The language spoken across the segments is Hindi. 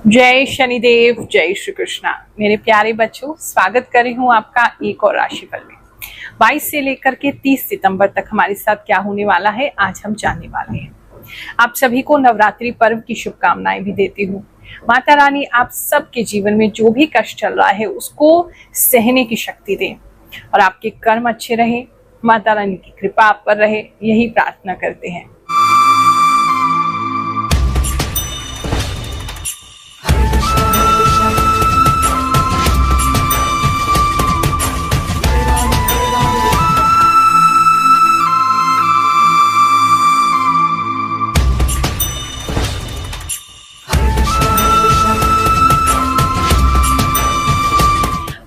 जय शनिदेव, जय श्री कृष्णा। मेरे प्यारे बच्चों, स्वागत कर रही हूँ आपका एक और राशिफल में। 22 से लेकर के 30 सितंबर तक हमारे साथ क्या होने वाला है आज हम जानने वाले हैं। आप सभी को नवरात्रि पर्व की शुभकामनाएं भी देती हूँ। माता रानी आप सबके जीवन में जो भी कष्ट चल रहा है उसको सहने की शक्ति दें और आपके कर्म अच्छे रहे। माता रानी की कृपा आप पर रहे, यही प्रार्थना करते हैं।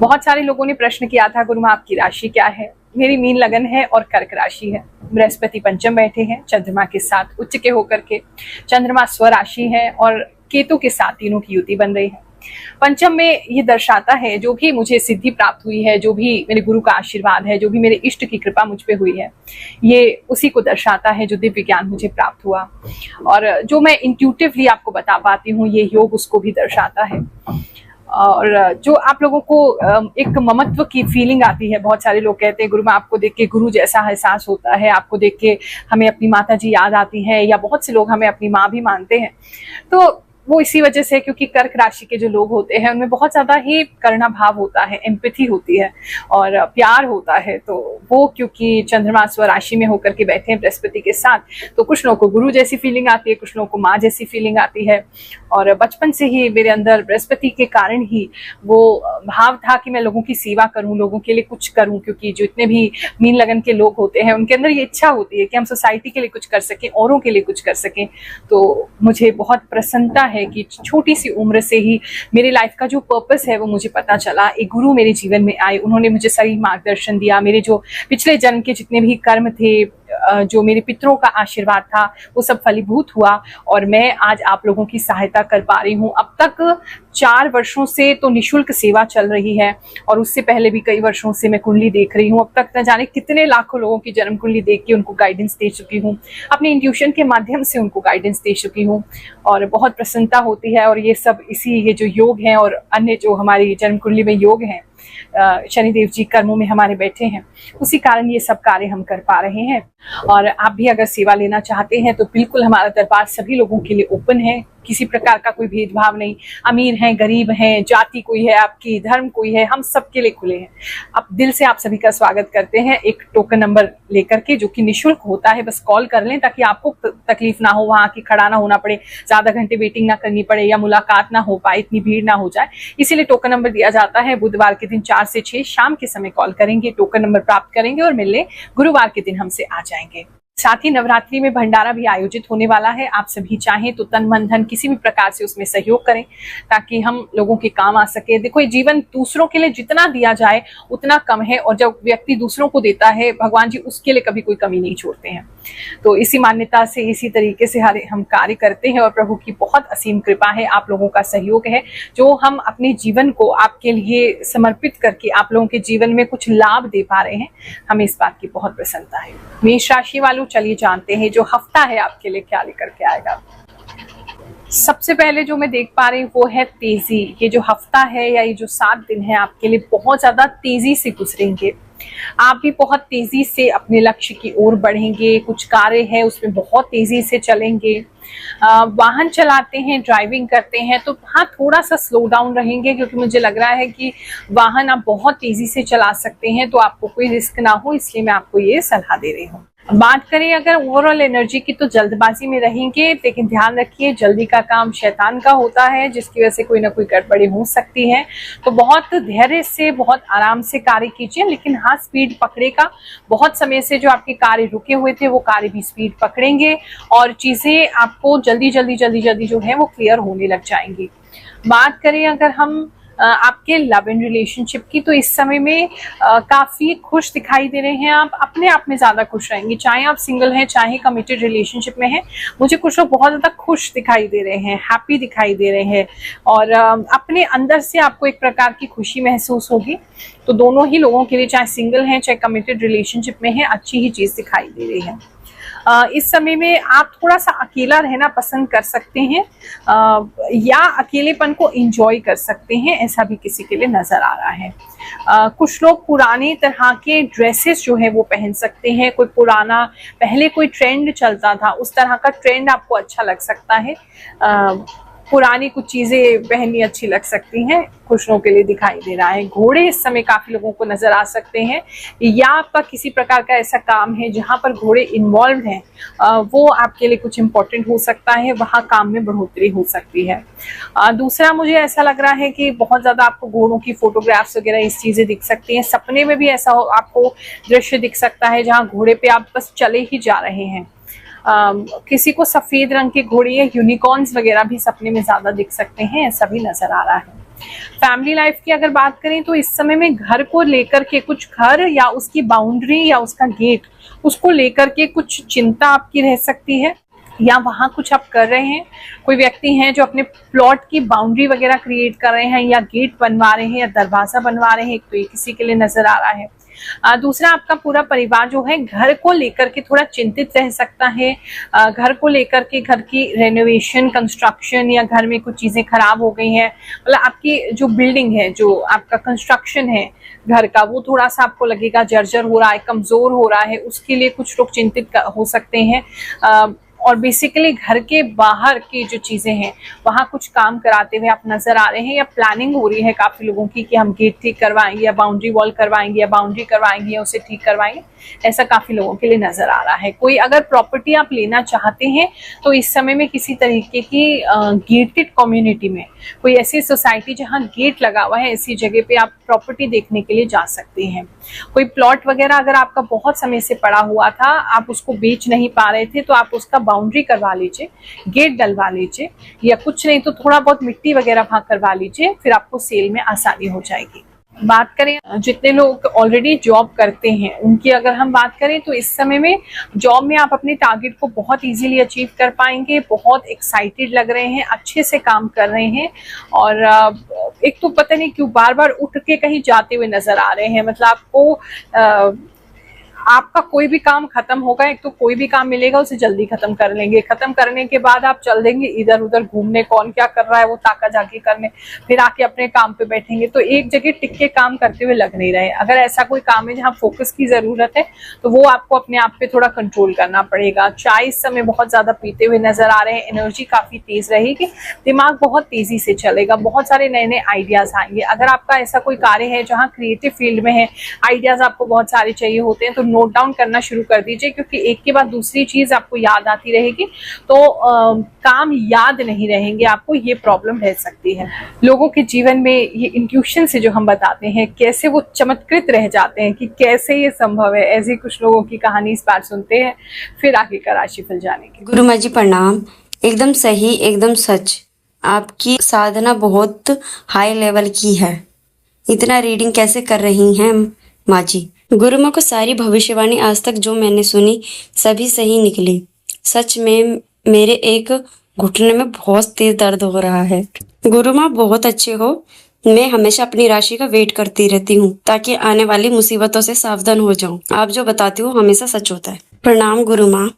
बहुत सारे लोगों ने प्रश्न किया था, गुरु माँ आपकी राशि क्या है। मेरी मीन लगन है और कर्क राशि है। बृहस्पति पंचम बैठे हैं चंद्रमा के साथ उच्च के होकर के। चंद्रमा स्वराशि है और केतु के साथ तीनों की युति बन रही है। पंचम में ये दर्शाता है जो भी मुझे सिद्धि प्राप्त हुई है, जो भी मेरे गुरु का आशीर्वाद है, जो भी मेरे इष्ट की कृपा मुझ पे हुई है, ये उसी को दर्शाता है जो दिव्य ज्ञान मुझे प्राप्त हुआ और जो मैं इंट्यूटिवली आपको बता पाती हूँ, ये योग उसको भी दर्शाता है। और जो आप लोगों को एक ममत्व की फीलिंग आती है। बहुत सारे लोग कहते हैं गुरु माँ आपको देख के गुरु जैसा एहसास होता है, आपको देख के हमें अपनी माता जी याद आती है, या बहुत से लोग हमें अपनी माँ भी मानते हैं। तो वो इसी वजह से, क्योंकि कर्क राशि के जो लोग होते हैं उनमें बहुत ज्यादा ही करुणा भाव होता है, एम्पैथी होती है और प्यार होता है। तो वो क्योंकि चंद्रमा स्वराशि में होकर के बैठे हैं बृहस्पति के साथ, तो कुछ लोगों को गुरु जैसी फीलिंग आती है, कुछ लोगों को माँ जैसी फीलिंग आती है। और बचपन से ही मेरे अंदर बृहस्पति के कारण ही वो भाव था कि मैं लोगों की सेवा करूं, लोगों के लिए कुछ करूं, क्योंकि जो इतने भी मीन लगन के लोग होते हैं उनके अंदर ये इच्छा होती है कि हम सोसाइटी के लिए कुछ कर सकें, औरों के लिए कुछ कर सकें। तो मुझे बहुत प्रसन्नता है कि छोटी सी उम्र से ही मेरी लाइफ का जो पर्पस है वो मुझे पता चला। एक गुरु मेरे जीवन में आए, उन्होंने मुझे सही मार्गदर्शन दिया। मेरे जो पिछले जन्म के जितने भी कर्म थे, जो मेरे पितरों का आशीर्वाद था, वो सब फलीभूत हुआ और मैं आज आप लोगों की सहायता कर पा रही हूँ। अब तक 4 वर्षों से तो निशुल्क सेवा चल रही है और उससे पहले भी कई वर्षों से मैं कुंडली देख रही हूँ। अब तक न जाने कितने लाखों लोगों की जन्म कुंडली देख के उनको गाइडेंस दे चुकी हूँ, अपने इंट्यूशन के माध्यम से उनको गाइडेंस दे चुकी हूँ और बहुत प्रसन्नता होती है। और ये सब ये जो योग हैं और अन्य जो हमारी जन्म कुंडली में योग हैं, शनिदेव जी कर्मों में हमारे बैठे हैं, उसी कारण ये सब कार्य हम कर पा रहे हैं। और आप भी अगर सेवा लेना चाहते हैं तो बिल्कुल हमारा दरबार सभी लोगों के लिए ओपन है। किसी प्रकार का कोई भेदभाव नहीं, अमीर हैं, गरीब हैं, जाति कोई है आपकी, धर्म कोई है, हम सबके लिए खुले हैं। अब दिल से आप सभी का स्वागत करते हैं एक टोकन नंबर लेकर के, जो कि निःशुल्क होता है। बस कॉल कर लें ताकि आपको तकलीफ ना हो, वहां आके खड़ा ना होना पड़े, ज्यादा घंटे वेटिंग ना करनी पड़े या मुलाकात ना हो पाए, इतनी भीड़ ना हो जाए। इसीलिए टोकन नंबर दिया जाता है। बुधवार के दिन 4 से 6 शाम के समय कॉल करेंगे, टोकन नंबर प्राप्त करेंगे और मिलने गुरुवार के दिन हमसे आ जाएंगे। साथ ही नवरात्रि में भंडारा भी आयोजित होने वाला है। आप सभी चाहें तो तन मन धन किसी भी प्रकार से उसमें सहयोग करें ताकि हम लोगों के काम आ सके। देखो, ये जीवन दूसरों के लिए जितना दिया जाए उतना कम है और जब व्यक्ति दूसरों को देता है, भगवान जी उसके लिए कभी कोई कमी नहीं छोड़ते हैं। तो इसी मान्यता से, इसी तरीके से हम कार्य करते हैं और प्रभु की बहुत असीम कृपा है, आप लोगों का सहयोग है, जो हम अपने जीवन को आपके लिए समर्पित करके आप लोगों के जीवन में कुछ लाभ दे पा रहे हैं। हमें इस बात की बहुत प्रसन्नता है। मेष राशि वालों, चलिए जानते हैं जो हफ्ता है आपके लिए क्या लेकर के आएगा। सबसे पहले जो मैं देख पा रही हूँ वो है तेजी। ये जो हफ्ता है या ये जो 7 दिन है आपके लिए बहुत ज्यादा तेजी से गुजरेंगे। आप भी बहुत तेजी से अपने लक्ष्य की ओर बढ़ेंगे। कुछ कार्य है उसमें बहुत तेजी से चलेंगे। वाहन चलाते हैं, ड्राइविंग करते हैं तो हाँ, थोड़ा सा स्लो डाउन रहेंगे, क्योंकि मुझे लग रहा है कि वाहन आप बहुत तेजी से चला सकते हैं, तो आपको कोई रिस्क ना हो, इसलिए मैं आपको ये सलाह दे रही हूँ। बात करें अगर ओवरऑल एनर्जी की, तो जल्दबाजी में रहेंगे, लेकिन ध्यान रखिए जल्दी का काम शैतान का होता है, जिसकी वजह से कोई ना कोई गड़बड़ी हो सकती है। तो बहुत धैर्य से, बहुत आराम से कार्य कीजिए, लेकिन हाँ, स्पीड पकड़ेगा। बहुत समय से जो आपके कार्य रुके हुए थे वो कार्य भी स्पीड पकड़ेंगे और चीजें आपको जल्दी जो है वो क्लियर होने लग जाएंगी। बात करें अगर हम आपके लव एंड रिलेशनशिप की, तो इस समय में काफी खुश दिखाई दे रहे हैं। आप अपने आप में ज्यादा खुश रहेंगे, चाहे आप सिंगल हैं चाहे कमिटेड रिलेशनशिप में हैं। मुझे कुछ लोग बहुत ज्यादा खुश दिखाई दे रहे हैं, हैप्पी दिखाई दे रहे हैं और अपने अंदर से आपको एक प्रकार की खुशी महसूस होगी। तो दोनों ही लोगों के लिए, चाहे सिंगल हैं चाहे कमिटेड रिलेशनशिप में है, अच्छी ही चीज दिखाई दे रही है। इस समय में आप थोड़ा सा अकेला रहना पसंद कर सकते हैं, या अकेलेपन को एंजॉय कर सकते हैं, ऐसा भी किसी के लिए नजर आ रहा है। कुछ लोग पुराने तरह के ड्रेसेस जो है वो पहन सकते हैं। कोई पुराना पहले कोई ट्रेंड चलता था, उस तरह का ट्रेंड आपको अच्छा लग सकता है। पुरानी कुछ चीजें पहननी अच्छी लग सकती हैं, कुछ लोगों के लिए दिखाई दे रहा है। घोड़े इस समय काफी लोगों को नजर आ सकते हैं, या आपका किसी प्रकार का ऐसा काम है जहां पर घोड़े इन्वॉल्व हैं, वो आपके लिए कुछ इंपॉर्टेंट हो सकता है, वहां काम में बढ़ोतरी हो सकती है। दूसरा, मुझे ऐसा लग रहा है कि बहुत ज्यादा आपको घोड़ों की फोटोग्राफ्स वगैरह इस चीजें दिख सकती हैं। सपने में भी ऐसा आपको दृश्य दिख सकता है जहाँ घोड़े पे आप बस चले ही जा रहे हैं। किसी को सफेद रंग के घोड़े या यूनिकॉर्न्स वगैरह भी सपने में ज्यादा दिख सकते हैं, ऐसा भी नजर आ रहा है। फैमिली लाइफ की अगर बात करें तो इस समय में घर को लेकर के, कुछ घर या उसकी बाउंड्री या उसका गेट, उसको लेकर के कुछ चिंता आपकी रह सकती है, या वहां कुछ आप कर रहे हैं। कोई व्यक्ति हैं जो अपने प्लॉट की बाउंड्री वगैरह क्रिएट कर रहे हैं, या गेट बनवा रहे हैं, या दरवाजा बनवा रहे हैं, तो ये किसी के लिए नजर आ रहा है। दूसरा, आपका पूरा परिवार जो है घर को लेकर के थोड़ा चिंतित रह सकता है। घर को लेकर के, घर की रेनोवेशन, कंस्ट्रक्शन, या घर में कुछ चीजें खराब हो गई हैं, मतलब आपकी जो बिल्डिंग है, जो आपका कंस्ट्रक्शन है घर का, वो थोड़ा सा आपको लगेगा जर्जर हो रहा है, कमजोर हो रहा है, उसके लिए कुछ लोग चिंतित हो सकते हैं। और बेसिकली घर के बाहर की जो चीजें हैं वहां कुछ काम कराते हुए आप नजर आ रहे हैं, या प्लानिंग हो रही है काफी लोगों की कि हम गेट ठीक करवाएंगे, या बाउंड्री वॉल करवाएंगे, या बाउंड्री करवाएंगे, या उसे ठीक करवाएंगे, ऐसा काफी लोगों के लिए नजर आ रहा है। कोई अगर प्रॉपर्टी आप लेना चाहते हैं तो इस समय में किसी तरीके की गेटेड कम्युनिटी में, कोई ऐसी सोसाइटी जहां गेट लगा हुआ है, ऐसी जगह पे आप प्रॉपर्टी देखने के लिए जा सकते हैं। कोई प्लॉट वगैरह अगर आपका बहुत समय से पड़ा हुआ था, आप उसको बेच नहीं पा रहे थे, तो आप उसका बाउंड्री करवा लीजिए, गेट डलवा लीजिए, या कुछ नहीं तो थोड़ा बहुत मिट्टी वगैरह वहां करवा लीजिए, फिर आपको सेल में आसानी हो जाएगी। बात करें जितने लोग ऑलरेडी जॉब करते हैं उनकी, अगर हम बात करें तो इस समय में जॉब में आप अपने टारगेट को बहुत इजीली अचीव कर पाएंगे, बहुत एक्साइटेड लग रहे हैं, अच्छे से काम कर रहे हैं। और एक तो पता नहीं क्यों बार बार उठ के कहीं जाते हुए नजर आ रहे हैं, मतलब आपको आपका कोई भी काम खत्म होगा, एक तो कोई भी काम मिलेगा उसे जल्दी खत्म कर लेंगे, खत्म करने के बाद आप चल देंगे इधर उधर घूमने, कौन क्या कर रहा है वो ताका झाकी करने, फिर आके अपने काम पे बैठेंगे, तो एक जगह टिक के काम करते हुए लग नहीं रहे। अगर ऐसा कोई काम है जहाँ फोकस की जरूरत है तो वो आपको अपने आप पे थोड़ा कंट्रोल करना पड़ेगा। चाय इस समय बहुत ज्यादा पीते हुए नजर आ रहे हैं, एनर्जी काफी तेज रहेगी, दिमाग बहुत तेजी से चलेगा, बहुत सारे नए नए आइडियाज आएंगे। अगर आपका ऐसा कोई कार्य है जहाँ क्रिएटिव फील्ड में है, आइडियाज आपको बहुत सारे चाहिए होते हैं, तो नोट डाउन करना शुरू कर दीजिए, क्योंकि एक के बाद दूसरी चीज आपको याद आती रहेगी तो काम याद नहीं रहेंगे आपको, ये प्रॉब्लम रह सकती है। लोगों के जीवन में ये इंट्यूशन से जो हम बताते हैं कैसे वो चमत्कृत रह जाते हैं कि कैसे ये संभव है, ऐसी कुछ लोगों की कहानी इस बार सुनते हैं, फिर आगे का राशिफल जानेंगे। गुरु माँ जी प्रणाम। एकदम सही, एकदम सच, आपकी साधना बहुत हाई लेवल की है। इतना रीडिंग कैसे कर रही हैं माँ जी? गुरु माँ को सारी भविष्यवाणी आज तक जो मैंने सुनी सभी सही निकली। सच में मेरे एक घुटने में बहुत तेज दर्द हो रहा है। गुरु माँ बहुत अच्छे हो। मैं हमेशा अपनी राशि का वेट करती रहती हूँ ताकि आने वाली मुसीबतों से सावधान हो जाऊं। आप जो बताती हो हमेशा सच होता है। प्रणाम गुरु माँ।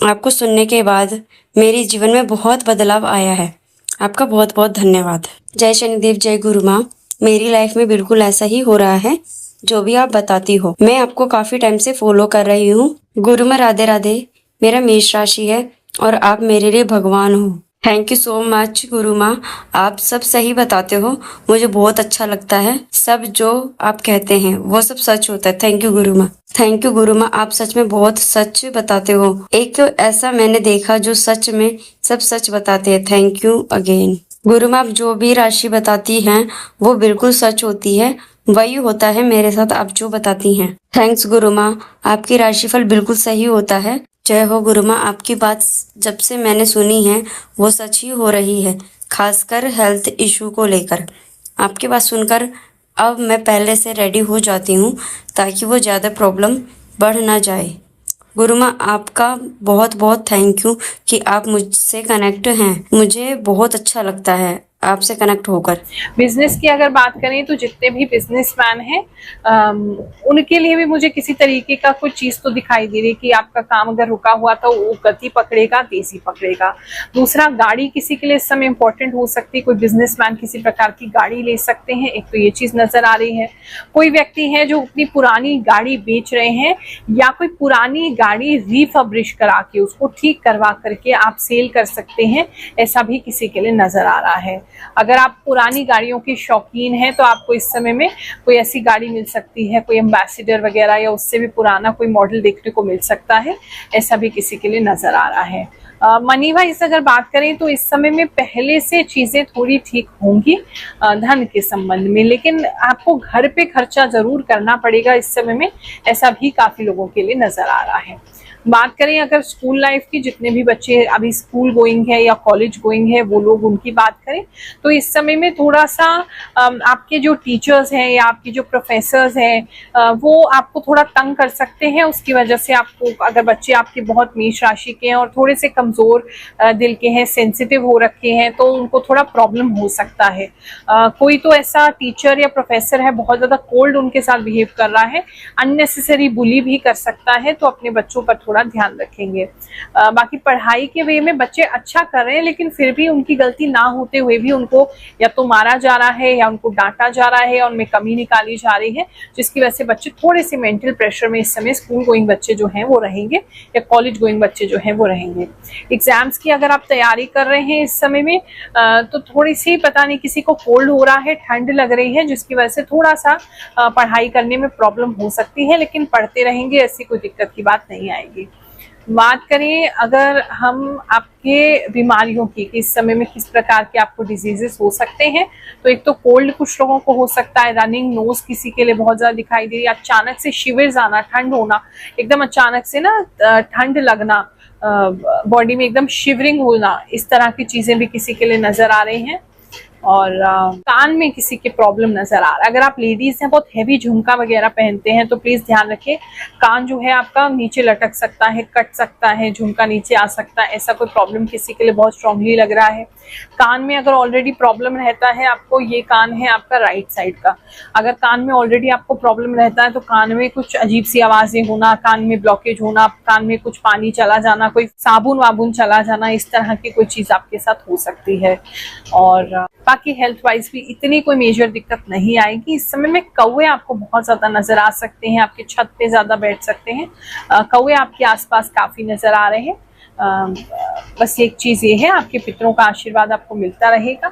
आपको सुनने के बाद मेरे जीवन में बहुत बदलाव आया है। आपका बहुत बहुत धन्यवाद। जय शनिदेव, जय गुरु माँ। मेरी लाइफ में बिल्कुल ऐसा ही हो रहा है जो भी आप बताती हो। मैं आपको काफी टाइम से फॉलो कर रही हूँ। गुरु माँ राधे राधे। मेरा मेष राशि है और आप मेरे लिए भगवान हो। थैंक यू सो मच गुरु माँ। आप सब सही बताते हो, मुझे बहुत अच्छा लगता है। सब जो आप कहते हैं वो सब सच होता है। थैंक यू गुरु माँ। थैंक यू गुरु माँ, आप सच में बहुत सच बताते हो। एक तो ऐसा मैंने देखा जो सच में सब सच बताते हैं। थैंक यू अगेन गुरु माँ। आप जो भी राशि बताती हैं वो बिल्कुल सच होती है, वही होता है मेरे साथ आप जो बताती हैं। थैंक्स गुरु माँ, आपकी राशिफल बिल्कुल सही होता है। जय हो गुरु माँ। आपकी बात जब से मैंने सुनी है वो सच ही हो रही है, खासकर हेल्थ इशू को लेकर। आपकी बात सुनकर अब मैं पहले से रेडी हो जाती हूँ ताकि वो ज़्यादा प्रॉब्लम बढ़ ना जाए। गुरु माँ आपका बहुत बहुत थैंक यू कि आप मुझसे कनेक्ट हैं। मुझे बहुत अच्छा लगता है आपसे कनेक्ट होकर। बिजनेस की अगर बात करें तो जितने भी बिजनेसमैन हैं उनके लिए भी मुझे किसी तरीके का कोई चीज तो दिखाई दे रही है कि आपका काम अगर रुका हुआ था वो गति पकड़ेगा, तेजी पकड़ेगा। दूसरा, गाड़ी किसी के लिए इस समय इंपॉर्टेंट हो सकती है, कोई बिजनेसमैन किसी प्रकार की गाड़ी ले सकते हैं, एक तो ये चीज नजर आ रही है। कोई व्यक्ति है जो अपनी पुरानी गाड़ी बेच रहे हैं या कोई पुरानी गाड़ी रिफर्बिश करा के उसको ठीक करवा करके आप सेल कर सकते हैं, ऐसा भी किसी के लिए नजर आ रहा है। अगर आप पुरानी गाड़ियों की शौकीन हैं तो आपको इस समय में कोई ऐसी गाड़ी मिल सकती है, कोई एम्बेसडर वगैरह या उससे भी पुराना कोई मॉडल देखने को मिल सकता है, ऐसा भी किसी के लिए नजर आ रहा है। मनी वाइज अगर बात करें तो इस समय में पहले से चीजें थोड़ी ठीक होंगी धन के संबंध में, लेकिन आपको घर पे खर्चा जरूर करना पड़ेगा इस समय में, ऐसा भी काफी लोगों के लिए नजर आ रहा है। बात करें अगर स्कूल लाइफ की, जितने भी बच्चे अभी स्कूल गोइंग है या कॉलेज गोइंग है वो लोग, उनकी बात करें तो इस समय में थोड़ा सा आपके जो टीचर्स हैं या आपके जो प्रोफेसर्स हैं वो आपको थोड़ा तंग कर सकते हैं। उसकी वजह से आपको, अगर बच्चे आपके बहुत मेष राशि के हैं और थोड़े से कमजोर दिल के हैं, सेंसिटिव हो रखे हैं, तो उनको थोड़ा प्रॉब्लम हो सकता है। कोई तो ऐसा टीचर या प्रोफेसर है बहुत ज्यादा कोल्ड उनके साथ बिहेव कर रहा है, अननेसेसरी बुली भी कर सकता है, तो अपने बच्चों पर थोड़ा ध्यान रखेंगे। बाकी पढ़ाई के वे में बच्चे अच्छा कर रहे हैं, लेकिन फिर भी उनकी गलती ना होते हुए भी उनको या तो मारा जा रहा है या उनको डांटा जा रहा है और उनमें कमी निकाली जा रही है, जिसकी वजह से बच्चे थोड़े से मेंटल प्रेशर में इस समय स्कूल गोइंग बच्चे जो हैं वो रहेंगे या कॉलेज गोइंग बच्चे जो हैं वो रहेंगे। एग्जाम्स की अगर आप तैयारी कर रहे हैं इस समय में तो थोड़ी सी, पता नहीं किसी को कोल्ड हो रहा है, ठंड लग रही है, जिसकी वजह से थोड़ा सा पढ़ाई करने में प्रॉब्लम हो सकती है, लेकिन पढ़ते रहेंगे, ऐसी कोई दिक्कत की बात नहीं आएगी। बात करें अगर हम आपके बीमारियों की, इस समय में किस प्रकार के आपको डिजीजेस हो सकते हैं, तो एक तो कोल्ड कुछ लोगों को हो सकता है, रनिंग नोज किसी के लिए बहुत ज्यादा दिखाई दे रही है, अचानक से शिविर्स आना, ठंड होना, एकदम अचानक से ना ठंड लगना, बॉडी में एकदम शिवरिंग होना, इस तरह की चीजें भी किसी के लिए नजर आ रही हैं। और कान में किसी के प्रॉब्लम नजर आ रहा है। अगर आप लेडीज हैं, बहुत हैवी झुमका वगैरह पहनते हैं, तो प्लीज ध्यान रखें, कान जो है आपका नीचे लटक सकता है, कट सकता है, झुमका नीचे आ सकता है, ऐसा कोई प्रॉब्लम किसी के लिए बहुत स्ट्रांगली लग रहा है। कान में अगर ऑलरेडी प्रॉब्लम रहता है आपको, ये कान है आपका राइट साइड का, अगर कान में ऑलरेडी आपको प्रॉब्लम रहता है तो कान में कुछ अजीब सी आवाजें होना, कान में ब्लॉकेज होना, कान में कुछ पानी चला जाना, कोई साबुन वाबुन चला जाना, इस तरह की कोई चीज आपके साथ हो सकती है। और बाकी हेल्थ वाइज भी इतनी कोई मेजर दिक्कत नहीं आएगी। इस समय में कौवे आपको बहुत ज्यादा नजर आ सकते हैं, आपके छत पे ज्यादा बैठ सकते हैं, कौवे आपके आसपास काफी नजर आ रहे हैं। बस एक चीज ये है, आपके पितरों का आशीर्वाद आपको मिलता रहेगा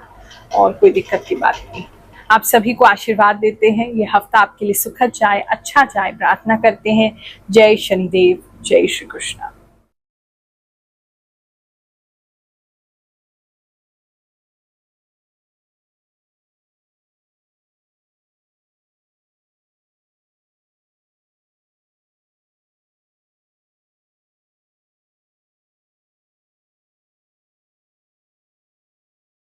और कोई दिक्कत की बात नहीं। आप सभी को आशीर्वाद देते हैं, ये हफ्ता आपके लिए सुखद जाए, अच्छा जाए, प्रार्थना करते हैं। जय शनिदेव, जय श्री कृष्ण।